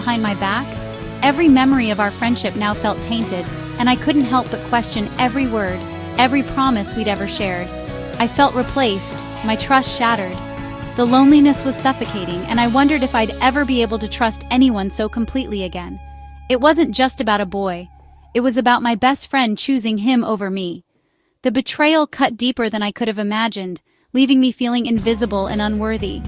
behind my back? Every memory of our friendship now felt tainted, and I couldn't help but question every word, every promise we'd ever shared. I felt replaced, my trust shattered. The loneliness was suffocating, and I wondered if I'd ever be able to trust anyone so completely again. It wasn't just about a boy. It was about my best friend choosing him over me. The betrayal cut deeper than I could have imagined, leaving me feeling invisible and unworthy.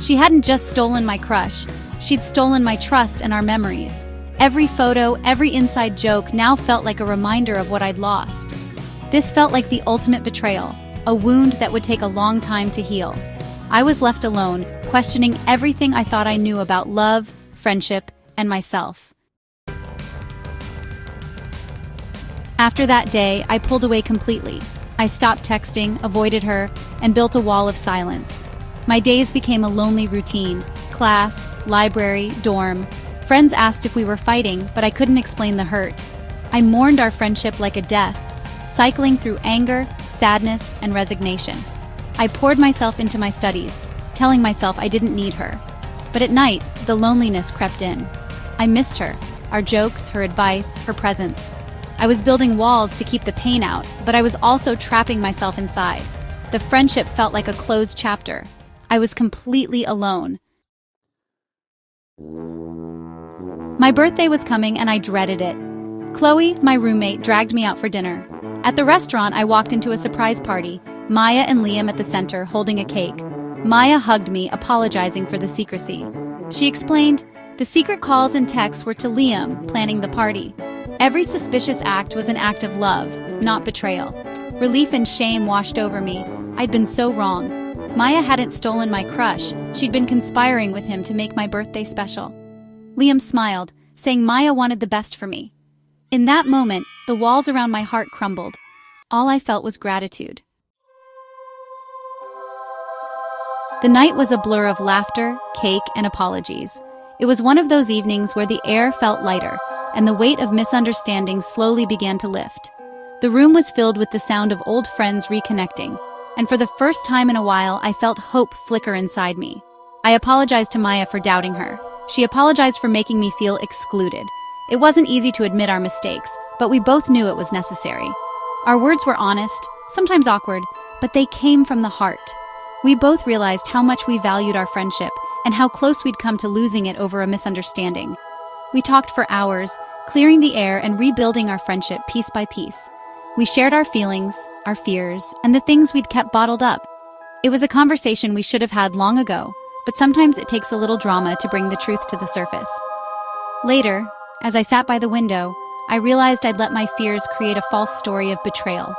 She hadn't just stolen my crush, she'd stolen my trust and our memories. Every photo, every inside joke now felt like a reminder of what I'd lost. This felt like the ultimate betrayal, a wound that would take a long time to heal. I was left alone, questioning everything I thought I knew about love, friendship, and myself. After that day, I pulled away completely. I stopped texting, avoided her, and built a wall of silence. My days became a lonely routine: class, library, dorm. Friends asked if we were fighting, but I couldn't explain the hurt. I mourned our friendship like a death, cycling through anger, sadness, and resignation. I poured myself into my studies, telling myself I didn't need her. But at night, the loneliness crept in. I missed her, our jokes, her advice, her presence. I was building walls to keep the pain out, but I was also trapping myself inside. The friendship felt like a closed chapter. I was completely alone. My birthday was coming and I dreaded it. Chloe, my roommate, dragged me out for dinner. At the restaurant, I walked into a surprise party, Maya and Liam at the center, holding a cake. Maya hugged me, apologizing for the secrecy. She explained, the secret calls and texts were to Liam, planning the party. Every suspicious act was an act of love, not betrayal. Relief and shame washed over me. I'd been so wrong. Maya hadn't stolen my crush. She'd been conspiring with him to make my birthday special. Liam smiled, saying Maya wanted the best for me. In that moment, the walls around my heart crumbled. All I felt was gratitude. The night was a blur of laughter, cake, and apologies. It was one of those evenings where the air felt lighter, and the weight of misunderstandings slowly began to lift. The room was filled with the sound of old friends reconnecting, and for the first time in a while, I felt hope flicker inside me. I apologized to Maya for doubting her. She apologized for making me feel excluded. It wasn't easy to admit our mistakes, but we both knew it was necessary. Our words were honest, sometimes awkward, but they came from the heart. We both realized how much we valued our friendship and how close we'd come to losing it over a misunderstanding. We talked for hours, clearing the air and rebuilding our friendship piece by piece. We shared our feelings, our fears, and the things we'd kept bottled up. It was a conversation we should have had long ago, but sometimes it takes a little drama to bring the truth to the surface. Later, as I sat by the window, I realized I'd let my fears create a false story of betrayal.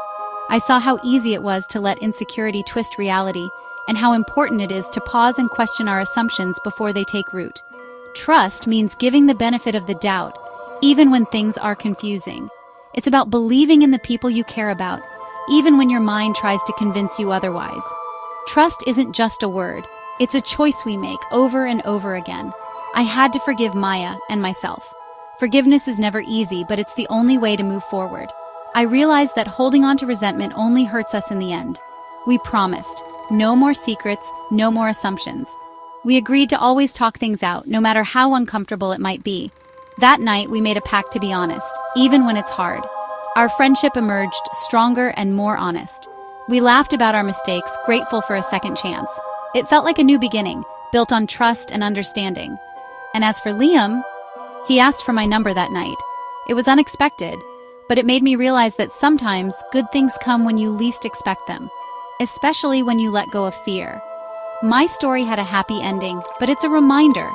I saw how easy it was to let insecurity twist reality, and how important it is to pause and question our assumptions before they take root. Trust means giving the benefit of the doubt, even when things are confusing. It's about believing in the people you care about, even when your mind tries to convince you otherwise. Trust isn't just a word, it's a choice we make over and over again. I had to forgive Maya and myself. Forgiveness is never easy, but it's the only way to move forward. I realized that holding on to resentment only hurts us in the end. We promised, no more secrets, no more assumptions. We agreed to always talk things out, no matter how uncomfortable it might be. That night, we made a pact to be honest, even when it's hard. Our friendship emerged stronger and more honest. We laughed about our mistakes, grateful for a second chance. It felt like a new beginning, built on trust and understanding. And as for Liam, he asked for my number that night. It was unexpected, but it made me realize that sometimes good things come when you least expect them, especially when you let go of fear. My story had a happy ending, but it's a reminder.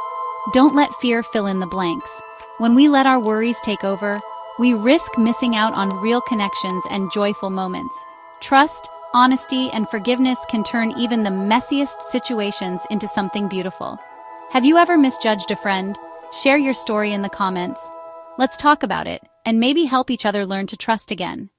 Don't let fear fill in the blanks. When we let our worries take over, we risk missing out on real connections and joyful moments. Trust, honesty, and forgiveness can turn even the messiest situations into something beautiful. Have you ever misjudged a friend? Share your story in the comments. Let's talk about it, and maybe help each other learn to trust again.